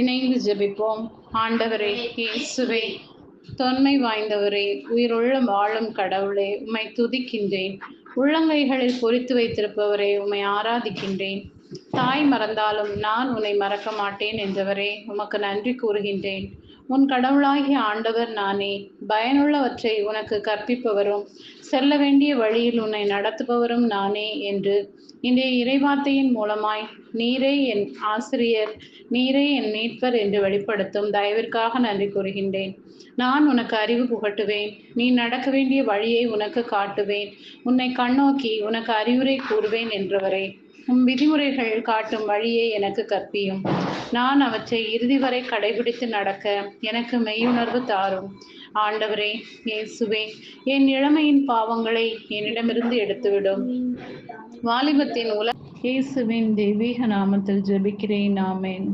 இணைந்து ஜெபிப்போம். ஆண்டவரே இயேசுவே, தொன்மை வாய்ந்தவரே, உயிருள்ள வாழும் கடவுளே, உம்மை துதிக்கின்றேன். உள்ளங்கைகளில் பொறித்து வைத்திருப்பவரே, உம்மை ஆராதிக்கின்றேன். தாய் மறந்தாலும் நான் உன்னை மறக்க மாட்டேன் என்றவரே, உமக்கு நன்றி கூறுகின்றேன். உன் கடவுளாகிய ஆண்டவர் நானே. பயனுள்ளவற்றை உனக்கு கற்பிப்பவரும் செல்ல வேண்டிய வழியில் உன்னை நடத்துபவரும் நானே என்று இன்றைய இறைவார்த்தையின் மூலமாய் நீரே என் ஆசிரியர், நீரே என் மீட்பர் என்று வெளிப்படுத்தும் தயவிற்காக நன்றி கூறுகின்றேன். நான் உனக்கு அறிவு புகட்டுவேன். நீ நடக்க வேண்டிய வழியை உனக்கு காட்டுவேன். உன்னை கண்ணோக்கி உனக்கு அறிவுரை கூறுவேன் என்றவரே, உம் விதிமுறைகள் காட்டும் வழியை எனக்கு கற்பியும். நான் அவற்றை இறுதி வரை கடைபிடித்து நடக்க எனக்கு மெய்யுணர்வு தாரும். ஆண்டவரே இயேசுவே, என் இளமையின் பாவங்களை என்னிடமிருந்து எடுத்துவிடும். வாலிபத்தின் இயேசுவின் தெய்வீக நாமத்தில் ஜெபிக்கிறேன். ஆமென்.